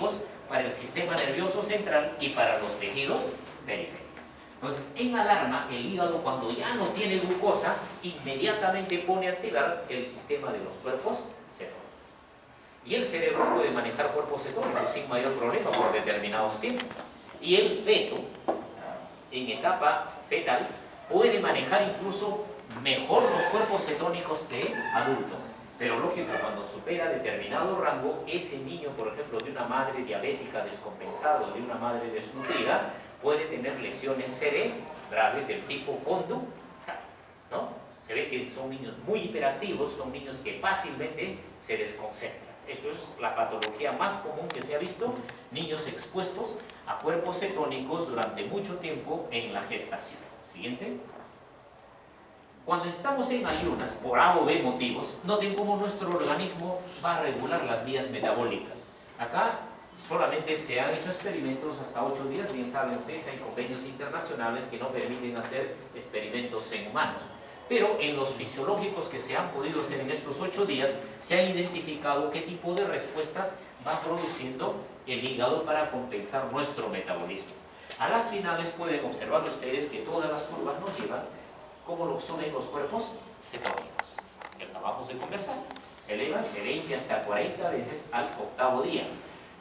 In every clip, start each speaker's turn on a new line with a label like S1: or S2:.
S1: céticos para el sistema nervioso central y para los tejidos periféricos. Entonces, en alarma, el hígado, cuando ya no tiene glucosa, inmediatamente pone a activar el sistema de los cuerpos cetónicos. Y el cerebro puede manejar cuerpos cetónicos sin mayor problema por determinados tiempos. Y el feto, en etapa fetal, puede manejar incluso mejor los cuerpos cetónicos que el adulto. Pero lógico, cuando supera determinado rango, ese niño, por ejemplo, de una madre diabética descompensada, de una madre desnutrida, puede tener lesiones cerebrales del tipo conductal, ¿no? Se ve que son niños muy hiperactivos, son niños que fácilmente se desconcentran. Eso es la patología más común que se ha visto, niños expuestos a cuerpos cetónicos durante mucho tiempo en la gestación. Siguiente. Cuando estamos en ayunas, por A o B motivos, noten cómo nuestro organismo va a regular las vías metabólicas. Acá solamente se han hecho experimentos hasta 8 días, bien saben ustedes, hay convenios internacionales que no permiten hacer experimentos en humanos. Pero en los fisiológicos que se han podido hacer en estos 8 días, se ha identificado qué tipo de respuestas va produciendo el hígado para compensar nuestro metabolismo. A las finales pueden observar ustedes que todas las curvas nos llevan como lo son en los cuerpos cetónicos, que acabamos de conversar. Se elevan de 20 hasta 40 veces al 8º día.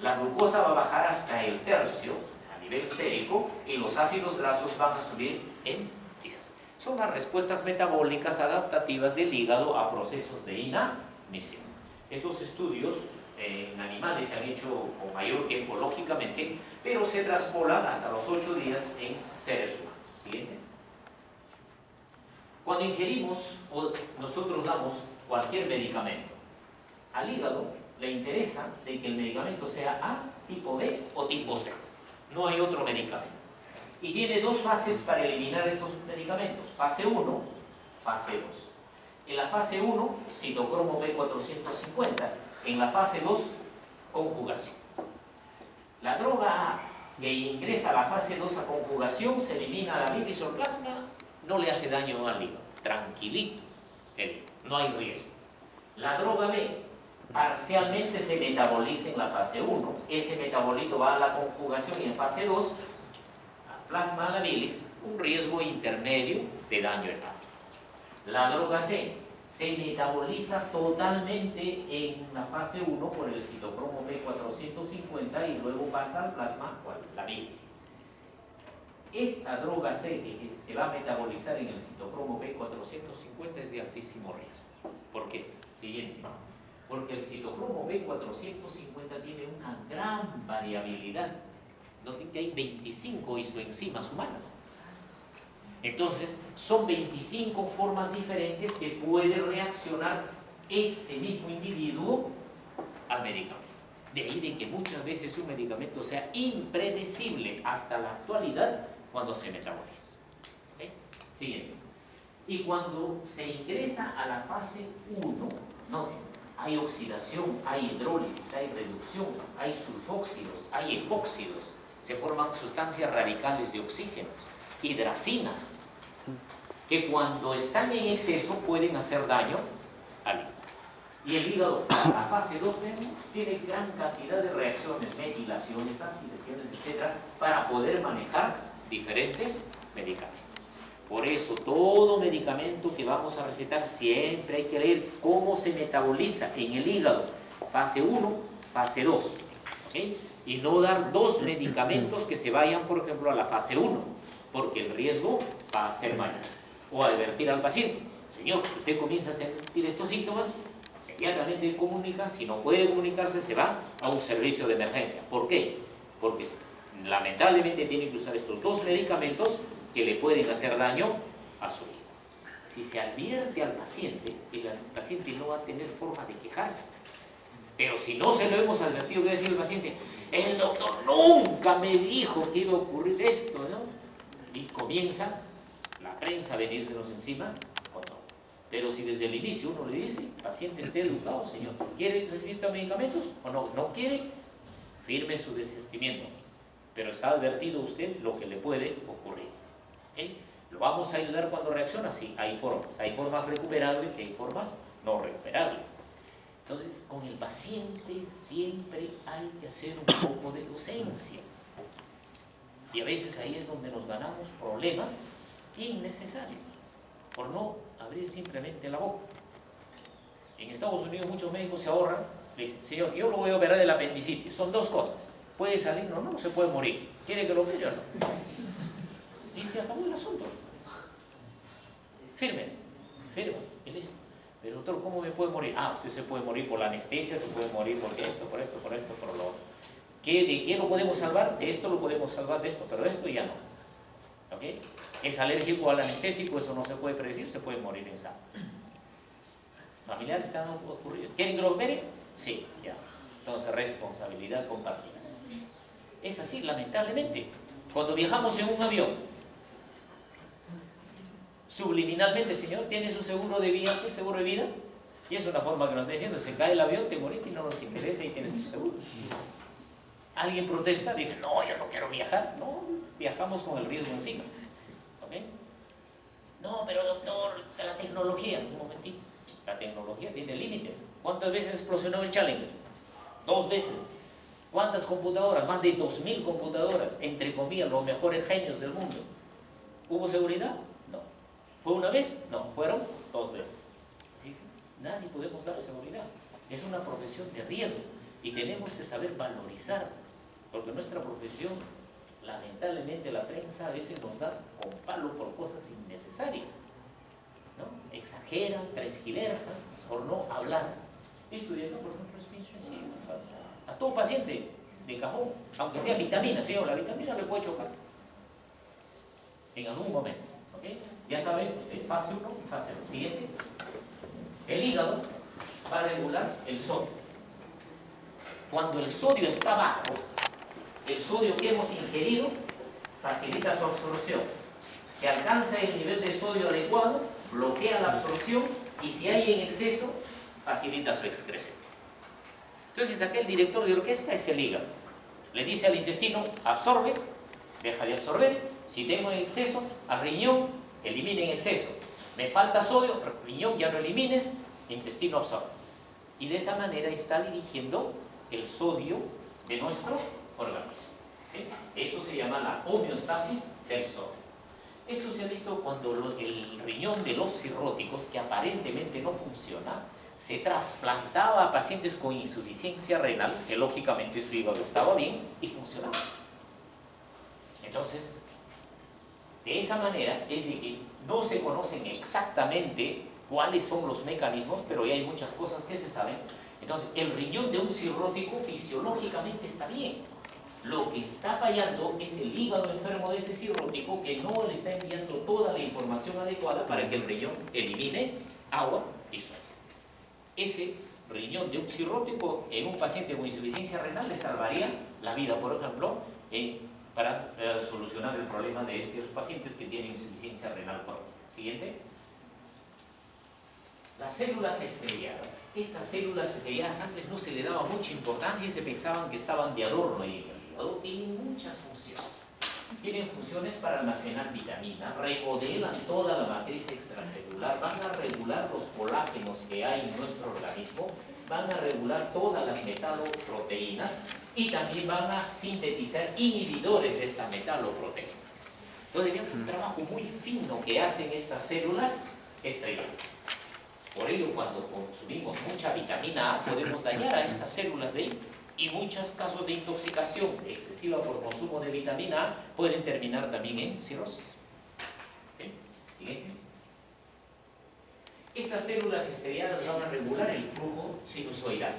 S1: La glucosa va a bajar hasta el tercio a nivel sérico y los ácidos grasos van a subir en 10. Son las respuestas metabólicas adaptativas del hígado a procesos de inanición. Estos estudios en animales se han hecho con mayor tiempo, lógicamente, pero se traspolan hasta los 8 días en seres humanos. Siguiente. Cuando ingerimos o nosotros damos cualquier medicamento, al hígado le interesa de que el medicamento sea A, tipo B o tipo C. No hay otro medicamento. Y tiene 2 fases para eliminar estos medicamentos. Fase 1, fase 2. En la fase 1, citocromo B450. En la fase 2, conjugación. La droga A que ingresa a la fase 2 a conjugación, se elimina la bilis o el plasma, no le hace daño al hígado. Tranquilito, no hay riesgo. La droga B parcialmente se metaboliza en la fase 1. Ese metabolito va a la conjugación y en fase 2 plasma a la bilis, un riesgo intermedio de daño hepático. La droga C se metaboliza totalmente en la fase 1 por el citocromo P450 y luego pasa al plasma o a la bilis. Esta droga C que se va a metabolizar en el citocromo P450 es de altísimo riesgo. ¿Por qué? Siguiente. Porque el citocromo P450 tiene una gran variabilidad. Noten que hay 25 isoenzimas humanas. Entonces, son 25 formas diferentes que puede reaccionar ese mismo individuo al medicamento. De ahí de que muchas veces un medicamento sea impredecible hasta la actualidad cuando se metaboliza. ¿Okay? Siguiente. Y cuando se ingresa a la fase 1, noten, hay oxidación, hay hidrólisis, hay reducción, hay sulfóxidos, hay epóxidos, se forman sustancias radicales de oxígeno, hidracinas, que cuando están en exceso pueden hacer daño al hígado. Y el hígado, la fase 2, tiene gran cantidad de reacciones, metilaciones, acidaciones, etc., para poder manejar diferentes medicamentos. Por eso, todo medicamento que vamos a recetar siempre hay que leer cómo se metaboliza en el hígado. Fase 1, fase 2. ¿Okay? Y no dar 2 medicamentos que se vayan, por ejemplo, a la fase 1, porque el riesgo va a ser mayor. O advertir al paciente, señor, si usted comienza a sentir estos síntomas, inmediatamente comunica, si no puede comunicarse, se va a un servicio de emergencia. ¿Por qué? Porque lamentablemente tiene que usar estos 2 medicamentos que le pueden hacer daño a su hígado. Si se advierte al paciente, el paciente no va a tener forma de quejarse. Pero si no se lo hemos advertido, ¿qué decir el paciente? El doctor nunca me dijo que iba a ocurrir esto, ¿no? Y comienza la prensa a venírsenos encima o no. Pero si desde el inicio uno le dice, paciente, esté educado, señor, ¿quiere recibir estos medicamentos o no? ¿No quiere? Firme su desistimiento. Pero está advertido usted lo que le puede ocurrir. ¿Okay? ¿Lo vamos a ayudar cuando reacciona? Sí, hay formas recuperables y hay formas no recuperables. Entonces, con el paciente siempre hay que hacer un poco de docencia. Y a veces ahí es donde nos ganamos problemas innecesarios, por no abrir simplemente la boca. En Estados Unidos muchos médicos se ahorran, le dicen, señor, yo lo voy a operar del apendicitis, son dos cosas, puede salir, no se puede morir, ¿quiere que lo opere o no? Y se acabó el asunto. Firme, y listo. Pero doctor, ¿cómo me puede morir? Usted se puede morir por la anestesia, se puede morir por esto, por lo otro. ¿De qué lo podemos salvar? De esto lo podemos salvar, de esto, pero de esto ya no. ¿Ok? Es alérgico al anestésico, eso no se puede predecir, se puede morir en sano. Familiares están ocurridos. ¿Quieren que lo opere? Sí, ya. Entonces, responsabilidad compartida. Es así, lamentablemente. Cuando viajamos en un avión, subliminalmente, señor, ¿tiene su seguro de viaje, seguro de vida? Y es una forma que nos está diciendo, se cae el avión, te moriste y no nos interesa y tienes tu seguro. Alguien protesta, dice, no, yo no quiero viajar. No, viajamos con el riesgo encima. ¿Ok? No, pero doctor, la tecnología, un momentito. La tecnología tiene límites. ¿Cuántas veces explosionó el Challenger? 2 veces. ¿Cuántas computadoras? Más de 2000 computadoras, entre comillas, los mejores genios del mundo. ¿Hubo seguridad? No. ¿Fue una vez? No, fueron 2 veces. Así que nadie podemos dar seguridad. Es una profesión de riesgo y tenemos que saber valorizar, porque nuestra profesión, lamentablemente la prensa a veces nos da con palo por cosas innecesarias, ¿no? Exageran, tergiversan por no hablar. Estudiando, por ejemplo, es bien sencillo. A todo paciente de cajón, aunque sea vitamina, señor, la vitamina le puede chocar en algún momento. ¿Okay? Ya saben, fase 1 y fase 2. Siguiente. El hígado va a regular el sodio. Cuando el sodio está bajo, el sodio que hemos ingerido facilita su absorción. Se alcanza el nivel de sodio adecuado, bloquea la absorción y si hay en exceso, facilita su excreción. Entonces aquel director de orquesta es el hígado. Le dice al intestino, absorbe, deja de absorber. Si tengo en exceso, al riñón, elimine en exceso. Me falta sodio, riñón, ya no elimines, intestino absorbe. Y de esa manera está dirigiendo el sodio de nuestro organismo. ¿Okay? Eso se llama la homeostasis del sodio. Esto se ha visto cuando el riñón de los cirróticos, que aparentemente no funciona, se trasplantaba a pacientes con insuficiencia renal, que lógicamente su hígado estaba bien y funcionaba. Entonces, de esa manera es de que no se conocen exactamente cuáles son los mecanismos, pero ya hay muchas cosas que se saben. Entonces, el riñón de un cirrótico fisiológicamente está bien. Lo que está fallando es el hígado enfermo de ese cirrótico que no le está enviando toda la información adecuada para que el riñón elimine agua y sodio. Ese riñón de un cirrótico en un paciente con insuficiencia renal le salvaría la vida, por ejemplo, para solucionar el problema de estos pacientes que tienen insuficiencia renal crónica. Siguiente. Las células estrelladas. Estas células estrelladas antes no se le daba mucha importancia y se pensaban que estaban de adorno y tienen muchas funciones. Tienen funciones para almacenar vitamina, remodelan toda la matriz extracelular, van a regular los colágenos que hay en nuestro organismo, van a regular todas las metaloproteínas y también van a sintetizar inhibidores de estas metaloproteínas. Entonces, es un trabajo muy fino que hacen estas células estrelladas. Por ello, cuando consumimos mucha vitamina A, podemos dañar a estas células de ahí. Y muchos casos de intoxicación excesiva por consumo de vitamina A pueden terminar también en cirrosis. ¿Okay? Siguiente. Estas células estrelladas van a regular el flujo sinusoidal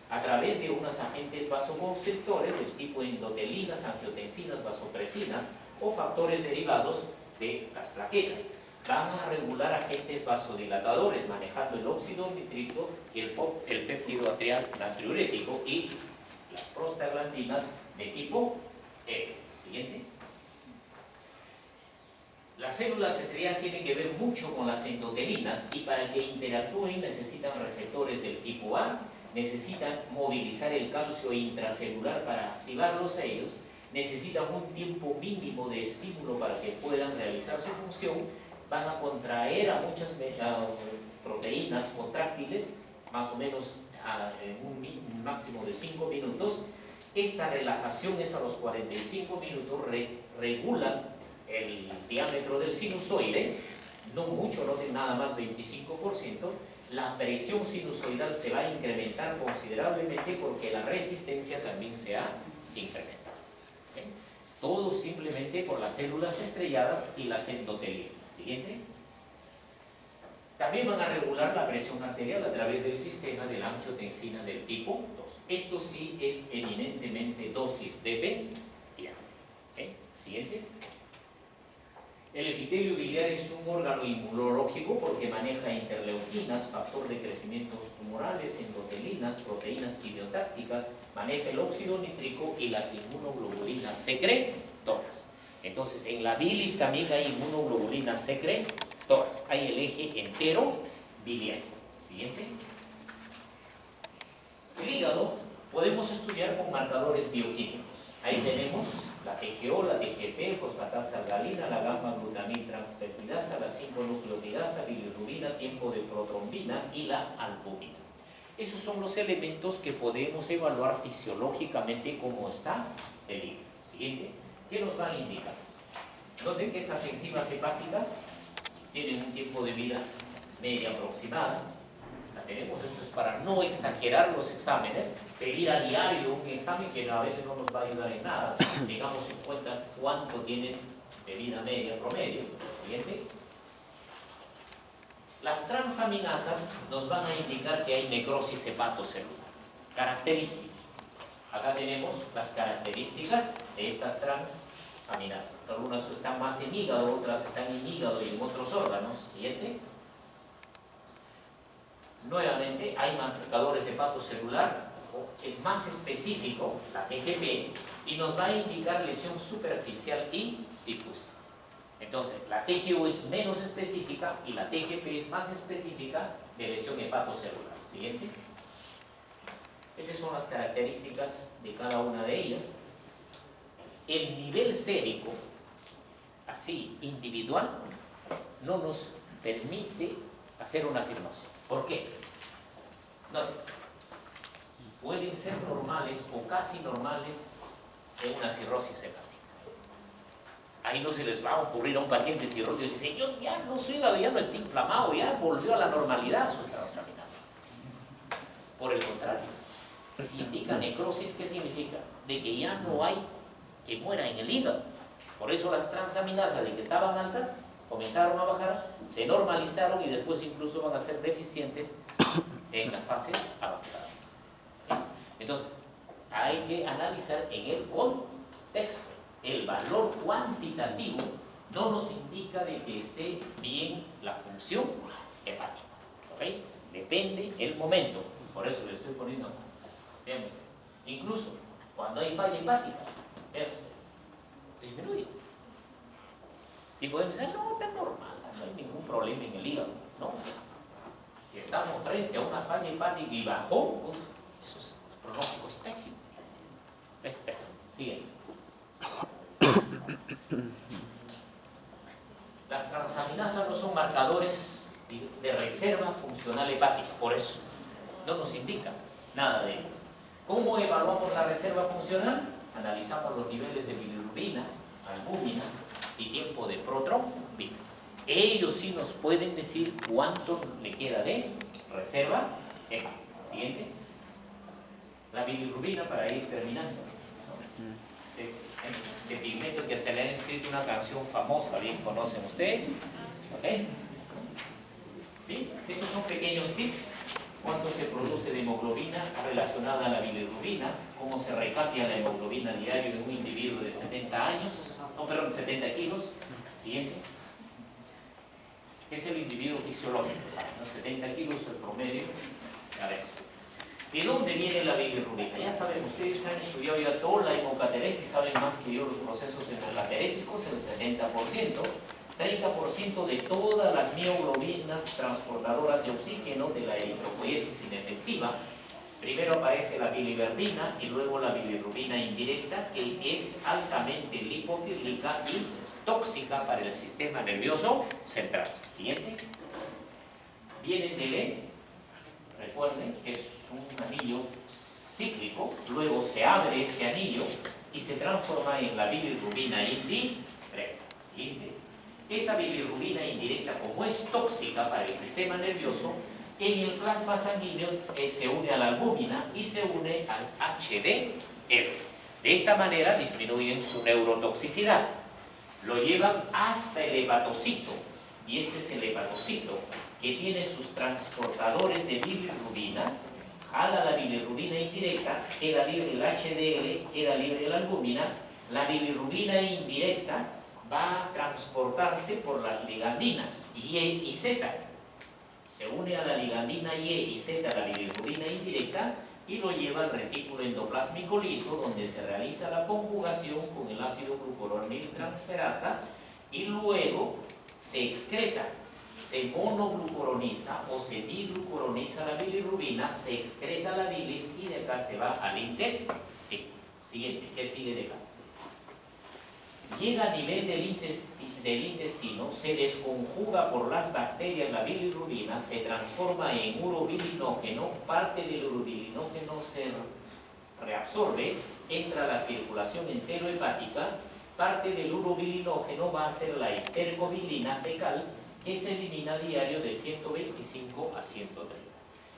S1: a través de unos agentes vasoconstrictores del tipo endotelinas, angiotensinas, vasopresinas o factores derivados de las plaquetas. Van a regular agentes vasodilatadores manejando el óxido nitrico y el péptido atrial natriurético y las prostaglandinas de tipo E. Siguiente. Las células estrelladas tienen que ver mucho con las endotelinas y para que interactúen necesitan receptores del tipo A, necesitan movilizar el calcio intracelular para activarlos a ellos, necesitan un tiempo mínimo de estímulo para que puedan realizar su función, van a contraer a muchas proteínas contráctiles más o menos en un máximo de 5 minutos. Esta relajación es a los 45 minutos, regula el diámetro del sinusoide, no mucho, no de nada más 25%. La presión sinusoidal se va a incrementar considerablemente porque la resistencia también se ha incrementado. ¿Okay? Todo simplemente por las células estrelladas y las endotelinas. Siguiente. También van a regular la presión arterial a través del sistema de la angiotensina del tipo 2. Esto sí es eminentemente dosis dependiente. ¿Okay? Siguiente. El epitelio biliar es un órgano inmunológico porque maneja interleuquinas, factor de crecimiento tumorales, endotelinas, proteínas quimiotácticas, maneja el óxido nítrico y las inmunoglobulinas secretoras. Entonces, en la bilis también hay inmunoglobulinas secretoras. Hay el eje entero biliar. Siguiente. El hígado podemos estudiar con marcadores bioquímicos. Ahí tenemos la TGO, la TGP, fosfatasa algalina, la gamma-glutamil transpeptidasa, la 5-nucleotidasa, bilirrubina, tiempo de protrombina y la albúmina. Esos son los elementos que podemos evaluar fisiológicamente cómo está el hígado. Siguiente. ¿Qué nos van a indicar? Noten que estas enzimas hepáticas tienen un tiempo de vida media aproximada. La tenemos, esto es para no exagerar los exámenes, pedir a diario un examen que a veces no nos va a ayudar en nada. Tengamos en cuenta cuánto tienen de vida media promedio. Siguiente. Las transaminasas nos van a indicar que hay necrosis hepatocelular. Características. Acá tenemos las características de estas transaminasas. Algunas están más en hígado, otras están en hígado y en otros órganos. Siguiente. Nuevamente, hay marcadores de hepatocelular, es más específico, la TGP, y nos va a indicar lesión superficial y difusa. Entonces, la TGO es menos específica y la TGP es más específica de lesión hepatocelular. Siguiente. Estas son las características de cada una de ellas. El nivel sérico, así, individual, no nos permite hacer una afirmación. ¿Por qué? No, pueden ser normales o casi normales en una cirrosis hepática. Ahí no se les va a ocurrir a un paciente cirrótico y decir, yo ya no su hígado ya no está inflamado, ya volvió a la normalidad sus transaminasas. Por el contrario, si indica necrosis, ¿qué significa? De que ya no hay que muera en el hígado. Por eso las transaminasas de que estaban altas comenzaron a bajar, se normalizaron y después incluso van a ser deficientes en las fases avanzadas. Entonces, hay que analizar en el contexto. El valor cuantitativo no nos indica de que esté bien la función hepática. ¿Okay? Depende el momento. Por eso le estoy poniendo acá. Vean ustedes. Incluso cuando hay falla hepática, vean ustedes, disminuye. Y podemos decir, no, está normal, no hay ningún problema en el hígado. No. Si estamos frente a una falla hepática y bajó, esos pronósticos pésimos. Es pésimo. Sigue. Las transaminasas no son marcadores de reserva funcional hepática, por eso no nos indica nada de ello. ¿Cómo evaluamos la reserva funcional? Analizamos los niveles de bilirrubina, albúmina y tiempo de protrombina. Ellos sí nos pueden decir cuánto le queda de reserva hepática. Siguiente. La bilirrubina, para ir terminando, de Pigmento, que hasta le han escrito una canción famosa, bien conocen ustedes. ¿Okay? ¿Sí? Estos son pequeños tips. Cuánto se produce de hemoglobina relacionada a la bilirrubina, cómo se recambia la hemoglobina diario en un individuo de 70 años, no, perdón, 70 kilos. Siguiente. ¿Qué es el individuo fisiológico? ¿No? 70 kilos el promedio. A ver. ¿De dónde viene la bilirrubina? Ya saben, ustedes han estudiado ya toda la hemocateresis, saben más que yo los procesos hemocateréticos, el 70%, 30% de todas las mioglobinas transportadoras de oxígeno de la eritropoiesis inefectiva. Primero aparece la biliverdina y luego la bilirrubina indirecta, que es altamente lipofílica y tóxica para el sistema nervioso central. Siguiente. Viene del, recuerden, que es un anillo cíclico, luego se abre este anillo y se transforma en la bilirrubina indirecta. Siguiente. Esa bilirrubina indirecta, como es tóxica para el sistema nervioso, en el plasma sanguíneo se une a la albúmina y se une al HDL. De esta manera disminuyen su neurotoxicidad. Lo llevan hasta el hepatocito, y este es el hepatocito, que tiene sus transportadores de bilirrubina, jala la bilirrubina indirecta, queda libre el HDL, queda libre la albúmina. La bilirrubina indirecta va a transportarse por las ligandinas Y y Z. Se une a la ligandina Y y Z, la bilirrubina indirecta, y lo lleva al retículo endoplásmico liso, donde se realiza la conjugación con el ácido glucuronil transferasa, y luego se excreta, se monoglucuroniza o se diglucuroniza la bilirrubina, se excreta la bilis y de acá se va al intestino. Siguiente, ¿qué sigue de acá? Llega a nivel del intestino, se desconjuga por las bacterias la bilirrubina, se transforma en urobilinógeno, parte del urobilinógeno se reabsorbe, entra a la circulación enterohepática, parte del urobilinógeno va a ser la estercobilina fecal, que se elimina a diario de 125 a 130.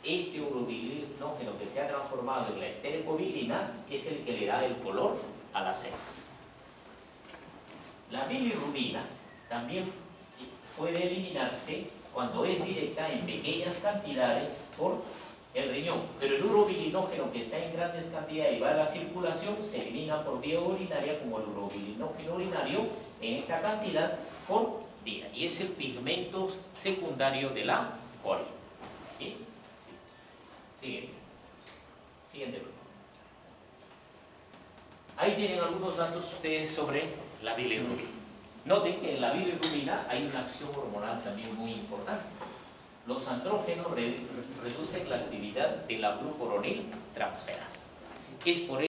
S1: Este urobilinógeno que se ha transformado en la estercobilina es el que le da el color a las heces. La bilirrubina también puede eliminarse cuando es directa en pequeñas cantidades por el riñón, pero el urobilinógeno que está en grandes cantidades y va a la circulación se elimina por vía urinaria, como el urobilinógeno urinario en esta cantidad por día, y es el pigmento secundario de la orina. ¿Sí? Sí. Siguiente. Ahí tienen algunos datos ustedes sobre la bilirrubina. Noten que en la bilirrubina hay una acción hormonal también muy importante. Los andrógenos reducen la actividad de la glucuronil transferasa. Es por